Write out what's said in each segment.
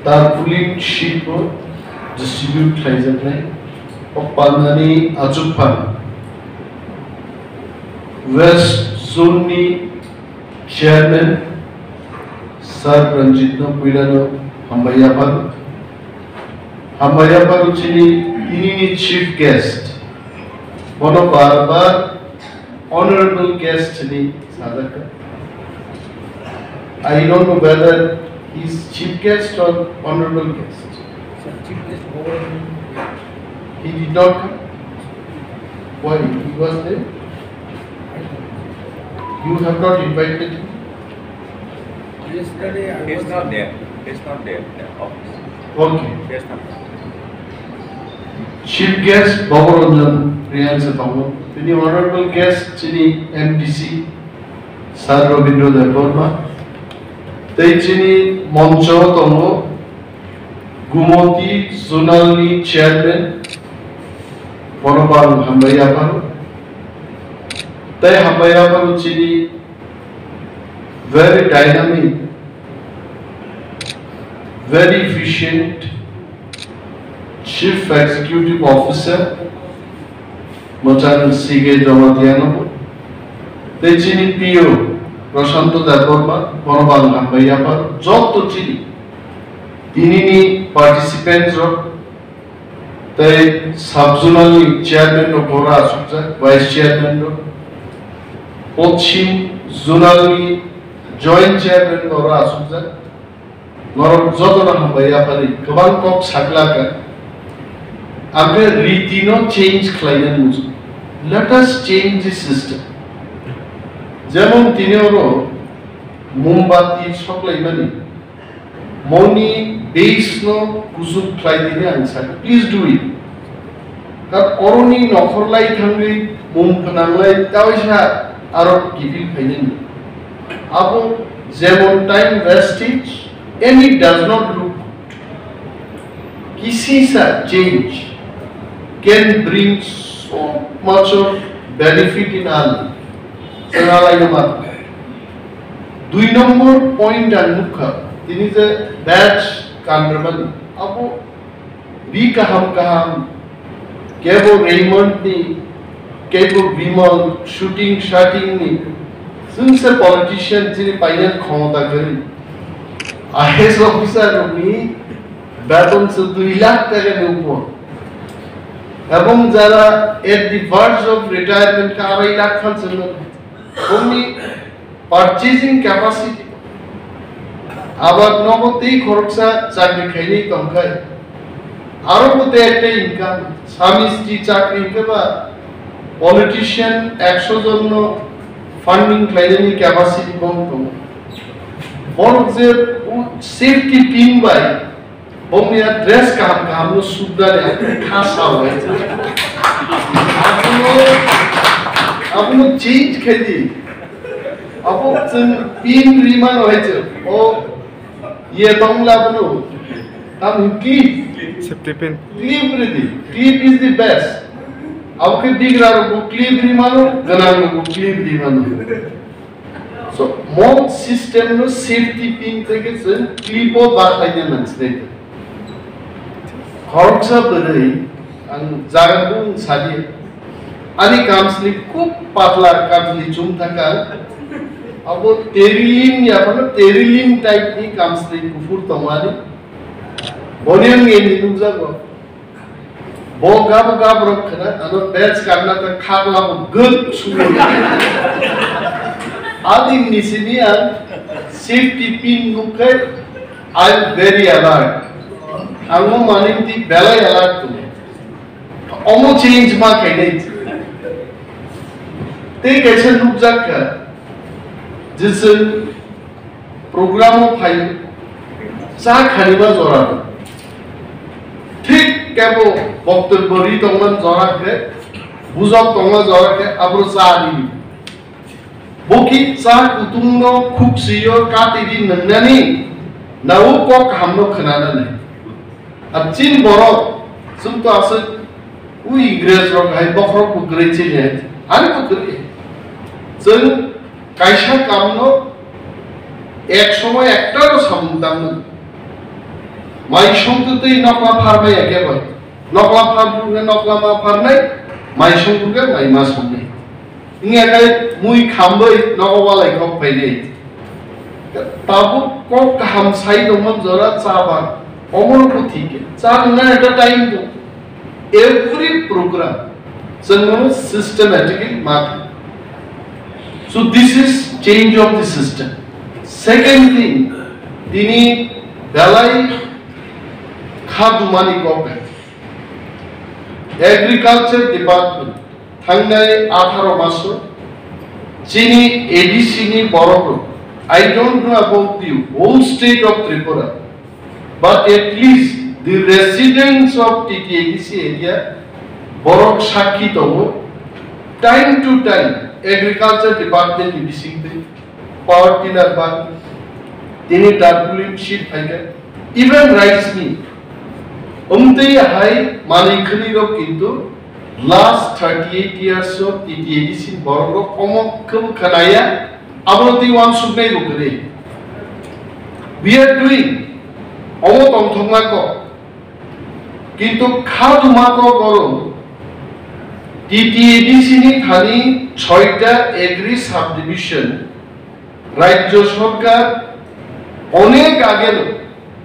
Tarpaulin sheet distribute खाइजोबनाय अपानानि आजुफान वेस्ट जोननि चेयरमैन सर रंजित पुइला hambai yapharo chini ini chief guest bono barbar honorable guest ni sadaka. I don't know whether he's chief guest or honorable guest. So chief guest he did not come. Why? He was there. You have not invited him. Yesterday he's not there. He's not there in the office. Okay. He's not there. Chief guest Bhagaranjan Priyan Satango. Any honorable guest chini MDC Sir Robindro Deborma. Chini Moncho Tongo Gumoti Zonalni Chairman Bonobal Hambai Yapharo. Hambai Yapharo chini very dynamic, very efficient Chief Executive Officer Mochan Sige Jamatiano. Chini PO Prashanto Deborma, Bonobal Hambai Yapharo, joto chini. Tinini participants of the subzonal chairman of Bora Asukja, vice chairman of Pochim zonal joint chairman of Bora Asukja, Norok Jotona Hambai Yaphari, Kaban Kok Saklaka, Agar Ritino change client. Let us change the system. যেমন তিনিও মোমবাতি সকলাই মানে মনি base no কুসুম fly দিনে answer please do it কারণ অরনি নখরলাই থাঙ্গি মোম ফনাংলাই তাওইসা আরো গিফিল ফাইনেন আবো যেমন time wastage and it does not look কিসি সা change can bring so much of benefit in our দুই নম্বর পয়েন্ট আর মুখ্য তিনি যে ব্যাচ কান্ড্রবান আবো বি কাহাম কেবল রেইমন্ড নি কেবল বিমল শুটিং শাটিং নি সুনসে পলিটিশিয়ান যিনি পাইলেন ক্ষমতা করি আইএস অফিসার নি বেতন 2 লাখ টাকা উপর এবং যারা এট দি ভার্জ অফ রিটায়ারমেন্ট কা 2.5 লাখ খাচ্ছেন only purchasing capacity আবার নগদেই খরচা চাকরি খাইলেই কম খায় আরো মতে একটা ইনকাম স্বামী স্ত্রী চাকরি বা পলিটিশিয়ান 100 জন ফান্ডিং ক্লাইনি ক্যাপাসিটি কম বড় যে সেফটি টিম বাই বমিয়া ড্রেস কাম সুদারে খাসা হয়েছে আপনি চেঞ্জ খেদি আপু তিন রিমান হয়েছে ও ইয়ে বাংলা বলো আমি clip safety pin clip ready clip is the best আপকে দিগরার কো ক্লিপ রিমানো গনার কো ক্লিপ রিমানো সো মোট সিস্টেম নো সেফটি পিন থেকে ক্লিপও বাড়াইতে মানছে খরচা বড়ই আন জাগাবুং সাদি ani kamsli খুব পাতলা কাটলি চুম থাকা আবো তেরিলিন ইয়াপানো তেরিলিন টাইপ নি কামসলি কুফুর তমানি বনিয়াং এনি নুজাগো গাব রখনা আনো ব্যাচ কাটনা তা খাগলা গুড সুমো আদি নিসিনিয়া সেফটি পিন নুকে আই এম ভেরি অ্যালার্ট আমো মানিতি বেলাই অ্যালার্ট তুমি অমো চেঞ্জ মা খাইনাই ते कैसे लुक जाकर जिस प्रोग्रामों फाइल सा खरीबा जोरा ठीक क्या वो वक्त बरी तंगन जोरा के बुझक तंगन जोरा के अब्रो सा आदि बोकी सा कुतुंगो खुक्सियो काटिदी नन्नानी नाउ को हमनो खनाना नहीं अब चिन बरो सुन तो आसे उई इंग्रेज रो भाई बखरो को ग्रेचे है आने को ग्रे जों कायसा कामनो এক সময় একটারও সামুতাম না মাই সংতুতেই নকলা ফার্মে একে হয় নকলা ফার্মে নকলা মা ফার্মাই মাই সংতুকে মাই মা সঙ্গে ইংয়াকাই মুই খামबै নকবালাই কক পাইলে তাবো কক হামসাই দমন জরা চাবা অমর ঠিক চার না একটা টাইম তো every program systematically marked. So this is change of the system. Second thing, dini dalai khadumani government, agriculture department, thangnai 18 maso, chini ADC ni boroko. I don't know about the whole state of Tripura, but at least the residents of Ttaadc area borok shakhi tobo time to time agriculture department vising the power tiller bag tini tarpaulin sheet phaika even rice mill umtei hai manikhani ro kintu last 38 years of Ttaadc borok komokkum khanaya abroti wan sugnai rokre we are doing omotong thongma ko কিন্তু খাদুমাকো গরম TTADC নি Thani 6টা agri sub division রাজ্য সরকার অনেক আগে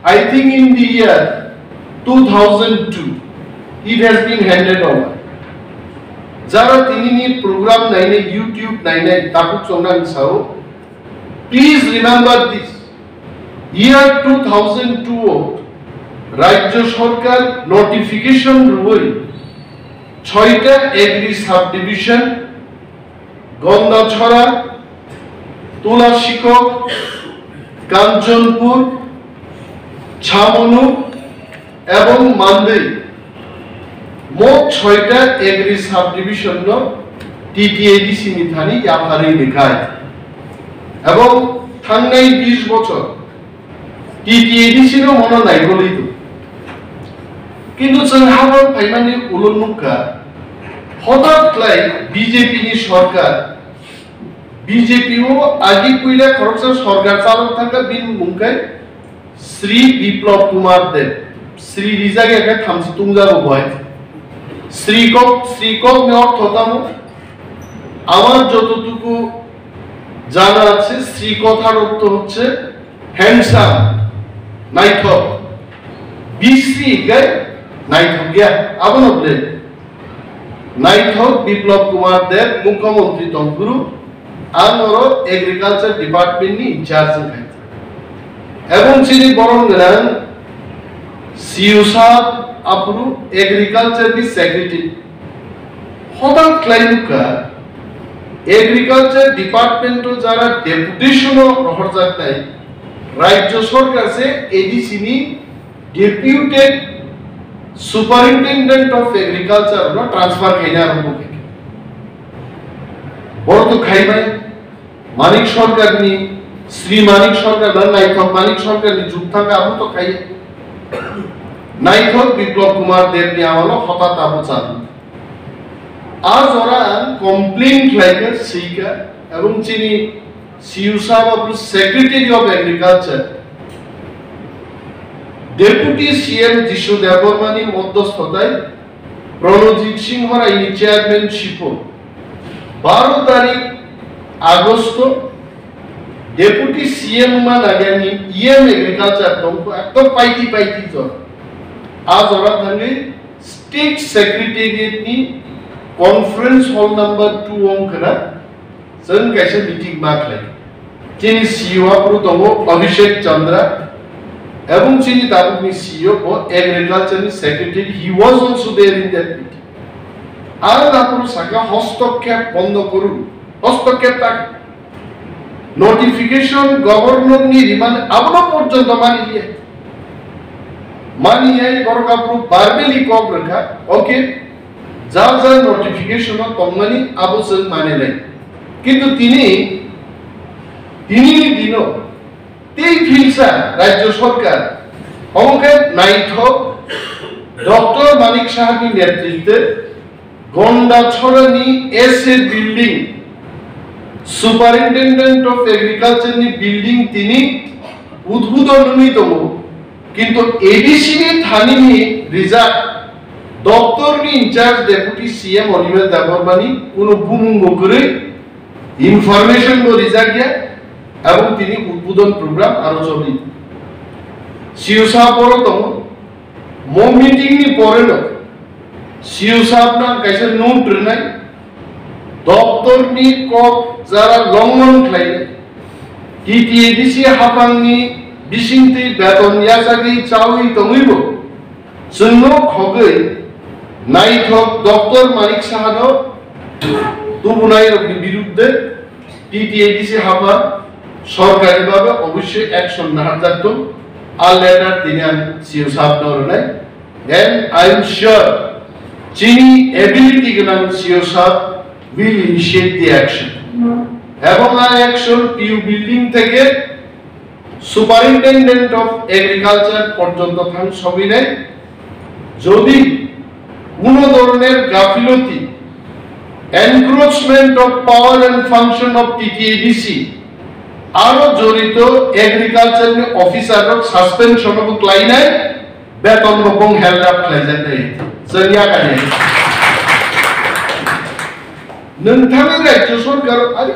I think in the year 2002 it has been handed over যারা তিনি নি প্রোগ্রাম নাইনে ইউটিউব নাইনে তাকু চংনাং সাও প্লিজ রিমেম্বার দিস ইয়ার 2002 রাজ্য সরকার নোটিফিকেশন রুই 6টা এগ্রি সাব ডিভিশন গন্ধাছড়া তুলাশিকক কাঞ্চনপুর ছামনু এবং মান্দেই মোট 6টা এগ্রি সাব ডিভিশন ন টিটিএডিসি নিথানি ইয়াফারি লেখায় এবং থাংনাই 20 বছর টিটিএডিসি নো মন নাই বলেই কিন্তু जोंहाबो फाइमानि उलुनुका हदाय बीजेपी नि सरकार बीजेपी ओ आगि पुइला खरकसा सरकार चालक थाका बिन मुंकाय श्री विप्लव कुमार देव श्री रिजागे का थामसि तुंजारो बय শ্রীকক নে অর্থ তামু আমার যতটুকু জানা আছে শ্রী কথার অর্থ হচ্ছে হ্যান্ডসাম নাইথক বিশ্রী গায় নাইথক গিয়া আবনবলে নাইথক বিপ্লব কুমার দেব মুখ্যমন্ত্রী তংগুরু আনর এগ্রিকালচার ডিপার্টমেন্ট নি ইনচার্জ খাই এবং চিনি বরংগনান সিউসা আপরু এগ্রিকালচার নি সেক্রেটারি হঠাৎ ক্লাইনুকা এগ্রিকালচার ডিপার্টমেন্ট যারা ডেপুটেশন রহরজাক নাই রাজ্য সরকার সে এডিসি নি ডেপুটেড সুপারিনটেন্ডেন্ট অফ এগ্রিকালচার ন ট্রান্সফার খাইনা আরম্ভ করে বড় তো খাইবাই মানিক সরকার নি শ্রী মানিক সরকার না নাইথক মানিক সরকার নি যুগ থাকা আবু তো খাই নাইথক বিপ্লব কুমার দেব নি আমলো হঠাৎ আবু চালু আজ ওরা কমপ্লেইন্ট লাইকে সেইকা এবং চিনি সিউসা of secretary of agriculture deputy CM Jishnu দেববর্মানি মধ্যস্থতায় প্রণজিৎ সিংহ রায় চেয়ারম্যানশিপ 12 তারিখ আগস্ট ডেপুটি সিএম মান আগানি ইএম এগ্রিকালচার দমকো একদম পাইতি জর আজ ওরা থাকি স্টেট সেক্রেটারিয়েট নি কনফারেন্স হল নাম্বার 2 অংকনা जों कैसे मीटिंग माखलाय चिनी सीईओ आपरु दङ अभिषेक चंद्रा এবং চিনি তাবুকনি সিইও ও agriculture secretary he was also there in that meeting আর তারপর সাকা হস্তক্ষেপ বন্ধ করুন হস্তক্ষেপ তাক নোটিফিকেশন গভর্নর নি রিমান্ড আবনো পর্যন্ত মানিয়ে গরকাপুর বারবেলি কম রাখা ওকে যা যা নোটিফিকেশন তমনানি আবসল মানে নাই কিন্তু তিনি দিন তেই ফিলসা রাজ্য সরকার অঙ্কে নাইথক ডক্টর মানিক সাহাবি নেতৃত্বে গন্ডাছড়ানি SA building superintendent of agriculture নি বিল্ডিং তিনি উদ্বোধনী তম কিন্তু এডিসি নি থানি নি রিজার্ভ দপ্তর নি ইনচার্জ ডেপুটি সিএম অনিমেষ দেববর্মানি কোন বুমুঙ্গ করে ইনফরমেশন গো রিজার্ভ গিয়া এবং তিনি উদ্বোধন প্রোগ্রাম আরো চলি সিও সাহেব বড় তম মো মিটিং নি পরে ন সিও সাহেব না কাইসে নোট নাই দপ্তর নি কক যারা লঙ্ঘন খাইলে টিটিএডিসি হাফাংনি বিসিংতি বেতন ইয়াসাগি চাউই তমইব জন্য খগৈ নাইথক দপ্তর মালিক সাহানো তুবুনাইর বিরুদ্ধে টিটিএডিসি হাফা সরকারিভাবে অবশ্যই অ্যাকশন নেওয়া থাকতো আর লেটার তিনি সিও সাহেব নাই এন্ড আই এম শিওর চিনি এবিলিটি গনাং সিও সাহেব will initiate the action এবং আর অ্যাকশন পিউ বিল্ডিং থেকে সুপারিনটেন্ডেন্ট অফ এগ্রিকালচার পর্যন্ত থান সবই নেই যদি কোন ধরনের গাফিলতি encroachment of power and function of TTADC আরো জড়িত এগ্রিকালচার অফিসার সাসপেনশন অফ ক্লাইনাই বেতন এবং হেলরাপ ক্লাইজার নেই জনিয়া কানে नोंथांनि राज्य सरकार आरो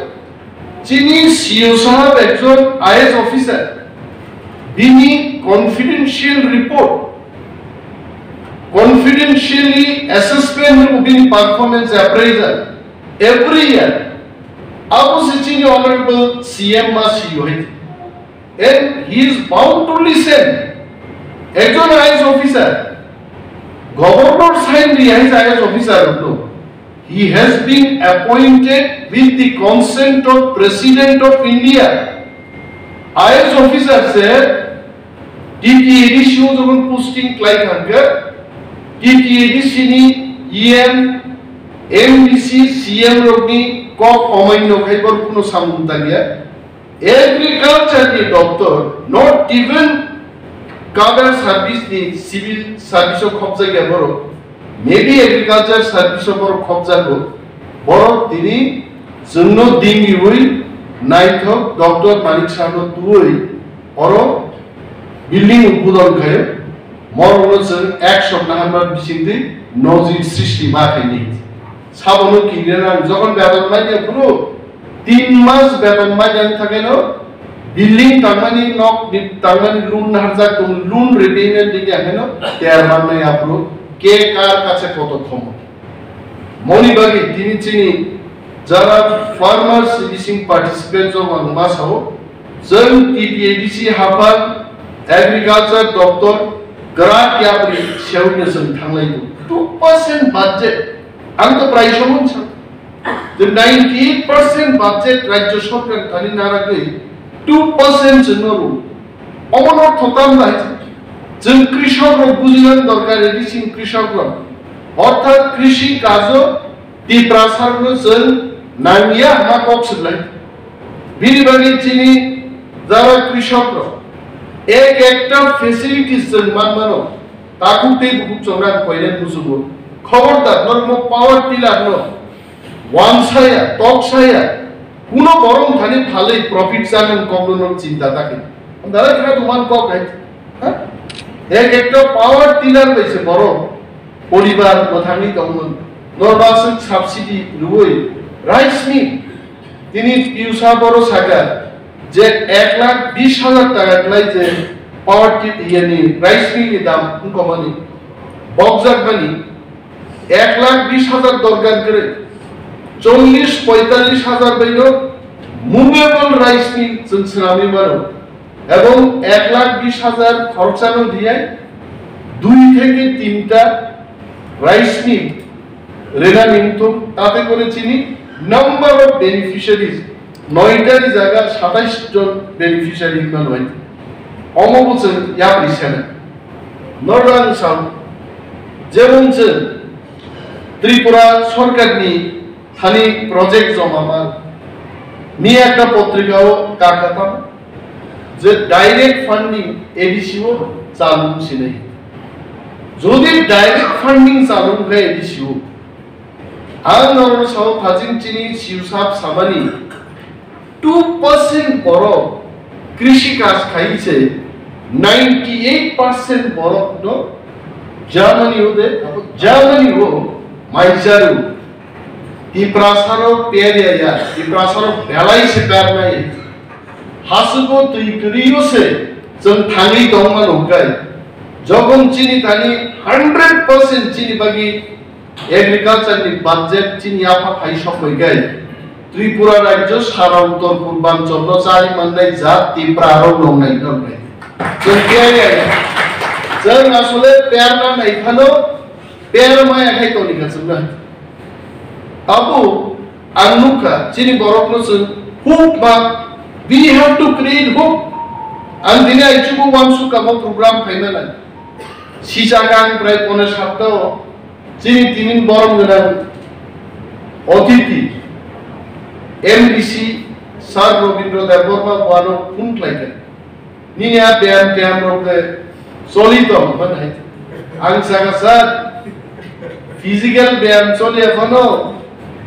चिनि सीओ साहब एकजन आईएएस अफिसार बिनि confidential report confidentially assessment of the performance appraisal every year opposite honorable CM must and he is bound to listen ekjon IAS officer governor sign the IAS officer no he has been appointed with the consent of President of India IAS officer said TTADC যখন posting ক্লাই থাকে TTADC নি EM MDC CM রগনি cock অমান্য খাইবার কোনো সামুন্তা গিয়া agriculture নি দপ্তর not even cover service নি civil service of খবজা গিয়া বড় মেবি এগ্রিকালচার সার্ভিস অফ খবজা গো বড় তিনি জন্য দিঙ্গি হই নাইথ ডক্টর মানিক সাহেব তুই অর বিল্ডিং উদ্বোধন খায় মরণজন এক সপ্তাহ আমরা বিচিন্তি নজির সৃষ্টি মাখাইনি সাবনো কিনলেন যখন বেতন মাইনে পুরো 3 মাস বেতন মাইনে থাকে না বিল্ডিং তারমানি নক তারমানি লোন না হাজার তো লোন রিপেমেন্ট দিকে আসে না তার মানে আপনি কে কার কাছে কত ক্ষমতা মনিবাগি তিনি চিনি যারা ফার্মার্স লিসিং পার্টিসিপেন্টস অফ মাসাও जों টিটিএডিসি हाफा एग्रीकालचर दप्तर ग्राट याब्रि सेवनो जों थांलायदों 2% बाजेट आं तो प्राय समन the 98% बाजेट राज्य सरकार थानि नारागै 2% जोंनो अमन थकाम लाय जों कृषक बुझिनान दरकार एडिसिन कृषक अर्थात कृषि काज टिप्रासारनो जों नांगिया मा कक्सलाय बिनिबागि चिनि যারা কৃষক এক একটা ফ্যাসিলিটিস जों मानमानो ताकुते बुक चंगा कइले बुझुबो खबरदार नर्म पावर टिलार न वानसाया टकसाया কোনো বরং থানি ভালোই প্রফিট জানেন কখনো চিন্তা থাকে দাদা এটা তোমার কক হ্যাঁ এক একটা পাওয়ার টিলার পাইছে বড় পরিবার কথানি তখন নরবাসন সাবসিডি রুই রাইস মিল তিনি পিউসা বড় সাগা যে 1,20,000 টাকা লাই যে পাওয়ার টি ইয়ানি রাইস মিলের দাম কমানি বকজাকবানি 1,20,000 দরকার করে 40-45,000 বাইনো মুভেবল রাইস মিল জনসামি বানো এবং 1,20,000 খরচানো দিয়ে 2 থেকে 3টা রাইস মিল রেনা নিমতো তাতে করে চিনি নাম্বার অফ বেনিফিশিয়ারিজ 9টার জায়গা 27 জন বেনিফিশিয়ারি মান হয় অমবুচন ইয়াপ্রিসেনা নরদান সাম যেমন ত্রিপুরা সরকারনি খালি প্রজেক্ট জমামা নি একটা পত্রিকাও কাকাতাম যে ডাইরেক্ট ফান্ডিং এডিসিও চালু ছিল যদি ডাইরেক্ট ফান্ডিং চালু হয় এডিসিও আর নরম সাউ ফাজিং চিনি সিউসাব সামানি 2% বরফ কৃষি কাজ খাইছে 98% বরফ নো জার্মানি ওদে জার্মানি ও মাইজারু ত্রিপ্রাসারো পেরিয়া ত্রিপ্রাসারো বেলাইছে পেরनाय हासुगो तुइक्रियोसे जों थाङै दंमान होगाय जगन चिनी थानि 100% चिनी बागि एग्रिकालचार नि बाजेट चिनी आफा फाइ सफैगाय त्रिपुरा राज्य सारा उत्तर पूर्वांचल न जारि मोननाय जा टिप्रारो दंनाय दंनाय जों केरिया जों आसले पेरना नायखानो पेरमाया खायतोनि गासैबो अबु आंनुखा चिनी बरफनो जों हुकबा we have to create hope and dine aichugo wansu kamo program final sijagang prai pone sabdo chini tinin borom gana otiti MDC sar robindro deborma wano puntlaiken ninya pian robe solito banai ang saga sar physical bayam soli ekhano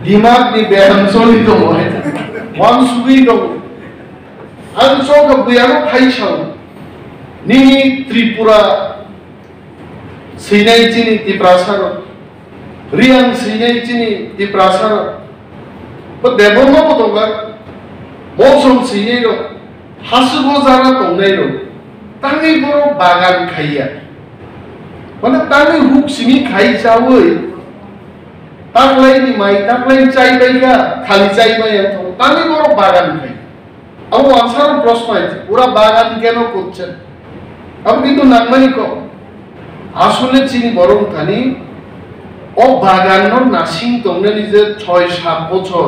dimag ni bayam solito hoy once we go ang soga buyano khaisang nini Tripura sinai chini tiprasaro riang sinai chini tiprasaro but deborma potonga mosom sinai ro hasugo jara tongnai ro tangai boro bagan khaiya mane tangai huk sini khai jawoi taklai ni mai taklai chai baiga khali chai mai tangai boro bagan khai अब answer प्रश्न है पूरा बागान केनो করছেন अब কিন্তু নাগমানি কো আসলে চিনি বরং থানি ও বাগানর নাসিং তংনে নিজে 6-7 বছর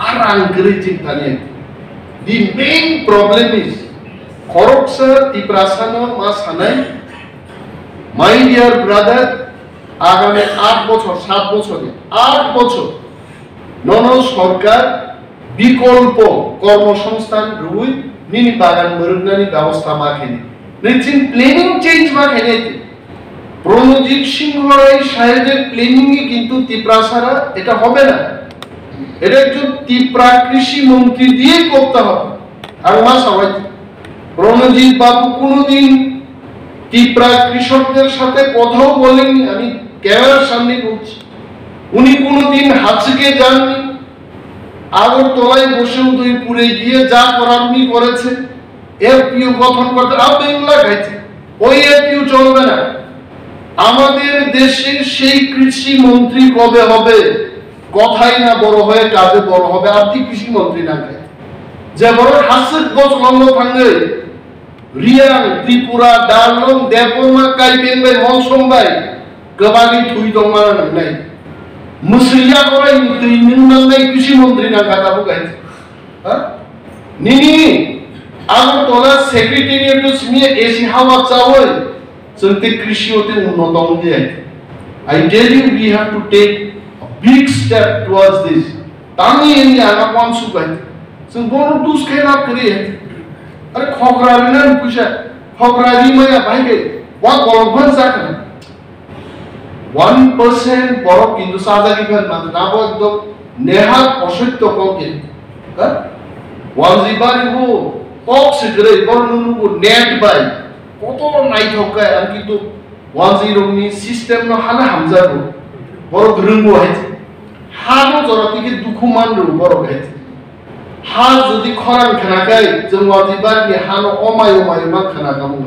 আর আঙ্গরি চিন্তানি দি মেইন প্রবলেম ইজ খরকসা টিপ্রাসানো মা সানাই মাই ডিয়ার ব্রাদার আগামী 8 বছর 7 বছরে 8 বছর নন সরকার বিকল্প কর্মসংস্থান রুই নিনি বাগান মরুনানি ব্যবস্থা মাখেনি নিচিন প্ল্যানিং চেঞ্জ মাখেনি প্রণজিৎ সিংহ রায় সাহেবের প্ল্যানিং এ কিন্তু ত্রিপ্রাসারা এটা হবে না এটা একজন ত্রিপ্রা কৃষি মন্ত্রী দিয়ে করতে হবে আর মা সবাই প্রণজিৎ বাবু কোনোদিন ত্রিপ্রা কৃষকদের সাথে কথাও বলেননি আমি ক্যামেরার সামনে বলছি উনি কোনোদিন হাঁচকে যাননি আগরতলায় বসে উদয়পুরে গিয়ে যা করার উনি করেছে এফপিও গঠন করতে আপনি এগুলা খাইছে ওই এফপিও চলবে না আমাদের দেশের সেই কৃষি মন্ত্রী কবে হবে কথাই না বড় হয়ে কাজে বড় হবে আপনি কৃষি মন্ত্রী না খাই যে বড় হাসিক গছ লঙ্গ ভাঙে রিয়াং ত্রিপুরা ডালং দেবমা কাইবেন ভাই মনসম ভাই গবানি থুই দংমানা নাই মুসলিয়া করে নিন্নাই কৃষি মন্ত্রী না কাটাবো গাইছে হ্যাঁ নিনি আগরতলা সেক্রেটারিয়েট নিয়ে এসি হাওয়া চাওই চলতে কৃষি হতে উন্নত দিয়ে I tell you we have to take a big step towards this तांगी एनी आगा कौन सुगाई जों बनो दुस खेला करी अरे खगरारी ना पुछा खगरारी माया भाई के वा गलभन जाखा 1% বড় কিন্তু সাজাকি ফেল মানে নাবো একদম নেহাত অসত্য ককে হ্যাঁ ওয়াজিবারি গো টক্স করে বড় নুনু নেট বাই কত নাই ঠকায় আর কিন্তু 10 নি সিস্টেম ন হানা হামজা গো বড় রঙ্গো হইছে হানো জরাতিকে দুখু মানরু বড় হইছে হা যদি খরান খানাকাই जों ওয়াজিবারি হানো অমায় মা খানাকামু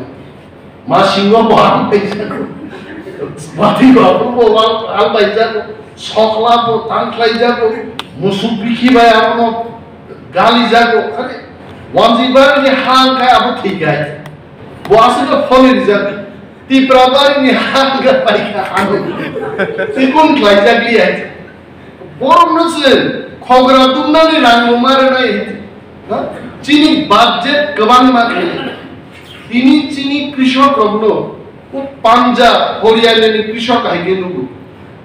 মা সিংহ বহান পেছে Mati bapu bawa albai jago, sokla po tangklai jago, musuh biki bayar mo gali jago, kare wanjibar ni hang kaya abu tiga itu, buasa itu phone jago, tiprabar ni hang kaya paika anu, tikun klai jago lihat, borom nasi, khogra tumna ni rangu mara na itu, chini budget kebang makai, ini chini krishok romlo. Punjab হরিয়ানার কৃষক আইগে নুগু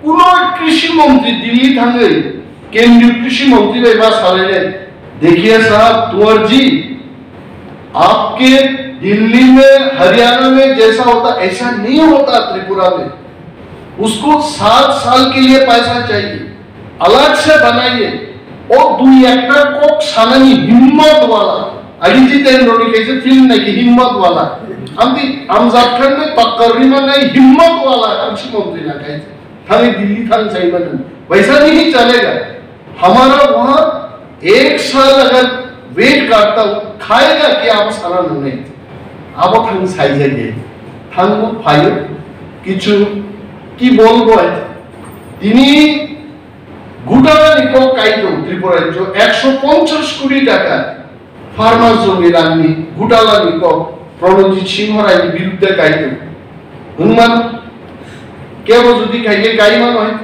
কোন কৃষি মন্ত্রী দিল্লি থাঙ্গে কেন্দ্রীয় कृषि मंत्री भाई बात साले देखिए साहब तुअर जी आपके दिल्ली में हरियाणा में जैसा होता ऐसा नहीं होता त्रिपुरा में उसको 7 साल के लिए पैसा चाहिए अलग से बनाइए ও দুই একটা কক সানানি হিম্মতওয়ালা আগে জিতেন্দ্রনি কেছে ফিল্ম নাকি হিম্মতওয়ালা আমি আমজাদ খান ने तकरीबन नहीं हिम्मत वाला कृषि मंत्री ना कहे थाने दिल्ली थाने चाहिए बन वैसा नहीं चलेगा हमारा वहाँ 1 साल अगर वेट करता हूँ खाएगा क्या आप सारा नहीं अब थाने साइज है थाने वो फायर किचु की बोल बोए তিনি গুটালানিকো কাইতো ত্রিপুরার যে 150 কোটি টাকা ফার্মার জমি রান্নি গুটালানিকো প্রণজিৎ সিংহ রায়ের বিরুদ্ধে কাইতো হনুমান কেউ যদি কাইকে গাইমান হয়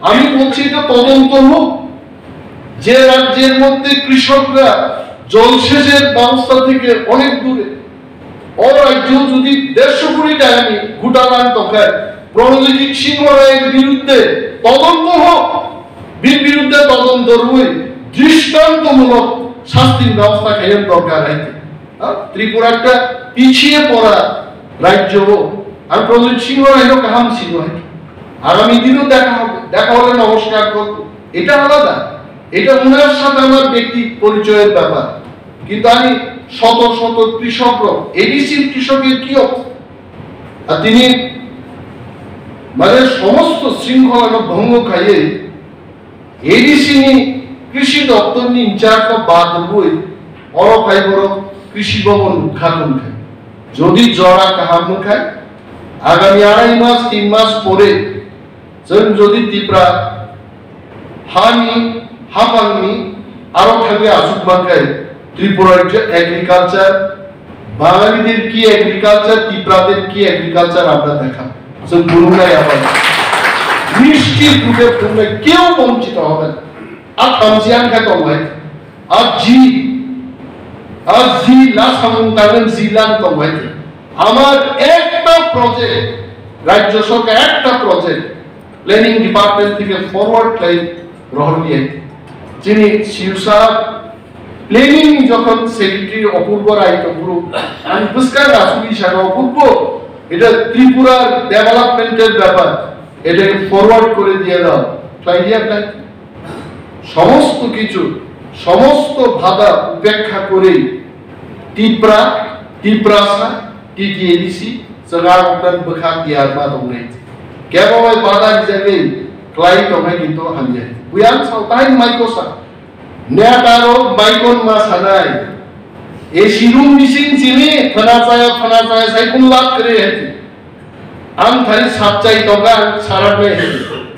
আমি বলছি এটা তদন্ত হোক যে রাজ্যের মধ্যে কৃষকরা জলসেচের ব্যবস্থা থেকে অনেক দূরে ও রাজ্য যদি 150 কোটি টাকা নিয়ে গুটালান তখন প্রণজিৎ সিংহ রায়ের বিরুদ্ধে তদন্ত হোক বিরুদ্ধে তদন্ত রুই দৃষ্টান্তমূলক শাস্তির ব্যবস্থা খাইয়ের দরকার আছে ত্রিপুরা একটা পিছিয়ে পড়া রাজ্য আর প্রণজিৎ সিংহ রায়েরও কাহাম ছিল আগামী দিনও দেখা হলে নমস্কার করবো এটা আলাদা এটা ওনার সাথে আমার ব্যক্তি পরিচয়ের ব্যাপার কিন্তু আমি শত শত কৃষক এডিসির কৃষকের কি অবস্থা আর তিনি মানে সমস্ত শৃঙ্খলা ভঙ্গ খাইয়ে এডিসি কৃষি দপ্তর ইনচার্জ বাদ বই অরফাইবর কৃষি ভবন উদ্ঘাটন খায় যদি জরা কাহাম খায় আগামী 2.5 মাস 3 মাস পরে যদি ত্রিপুরা হানি হাপানি আরো থাকবে আসুক বাংলায় ত্রিপুরার যে এগ্রিকালচার বাঙালিদের কি এগ্রিকালচার ত্রিপুরাদের কি এগ্রিকালচার আমরা দেখাবো গুরুনাই আবার নিশ্চিত রূপে তোমরা কেউ বঞ্চিত হবে না আর কামজিয়ান খায় তোমায় আর জি লাসামুন্তাগন জিলান তোমায় আমার একটা প্রজেক্ট রাজ্য সরকার একটা প্রজেক্ট প্ল্যানিং ডিপার্টমেন্ট থেকে ফরওয়ার্ড লাইন গ্রহণ দিয়ে যিনি শিউসা প্ল্যানিং যখন সেক্রেটারি অপূর্ব রায় পুরো আমি বুঝকার আসুবি সারা অপূর্ব এটা ত্রিপুরার ডেভেলপমেন্টের ব্যাপার এটাকে ফরওয়ার্ড করে দিয়ে দাও সমস্ত কিছু সমস্ত বাধা উপেক্ষা করে ত্রিপ্রাসা টিটিএডিসি সগাগন বখাক্তি আরমা দংনাই কেবল বাধা হিসাবে ক্লাই দংনাই কিন্তু হামিয়া বুয়ান সাউতাই মাইকোসা নেটারো মাইকন মা সানাই ए शिरुम मिसिन चिनी फनाचाया साइकुन लाभ करे हेती आम थारी साच्चाई तोगा सारा में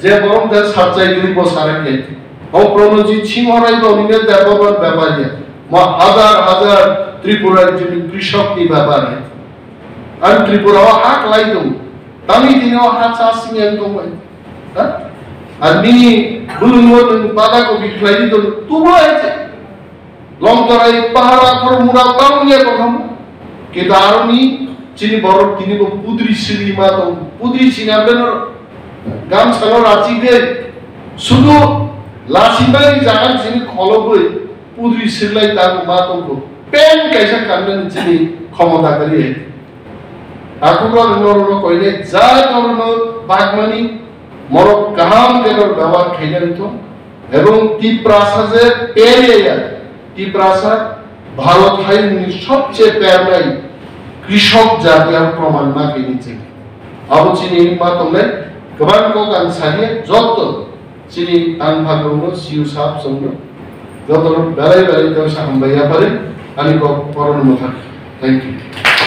जे बरम दे साच्चाई गिरी बो सारा के हम प्रणजित सिंह राय तो निने देवबन ব্যাপার है म हजार हजार त्रिपुरा जिनि कृषक की ব্যাপার है आन त्रिपुरा हाक लाई दो तामी दिनो हाक सासिंग तो मैं आनी बुलुंगो बादा को बिखलाई दो तू है लंतराई पहाड़ा पर मुड़ा ताऊंगे तो हम केदारनी चिनी बरोड तिनी को पुद्री सिनी मा तो पुद्री सिनी आपने गाम सालो रांची के सुधो लासीबाई जाgan चिनी खलो बोई पुद्री सिलाई ताऊ मा तो को पेन कैसा करने चिनी क्षमता करी है aku ko noro ko ile जा नरो बागमानी मरो काम के ব্যবহার খেলেন তো এবং ত্রিপ্রাসাদের পেরিয়া ত্রিপ্রাসাদ ভারত হাইনি সবচেয়ে প্যারলাই কৃষক জাতীয় প্রমাণ না কেনিছে আবো চিনি মা তোমলে গবান কো গান সাহে যত চিনি তান ভাগরো সিউ সাপ সঙ্গ যত বেলাই বেলাই তো হামবাইয়া পারে আমি কো পরন মথা থ্যাংক ইউ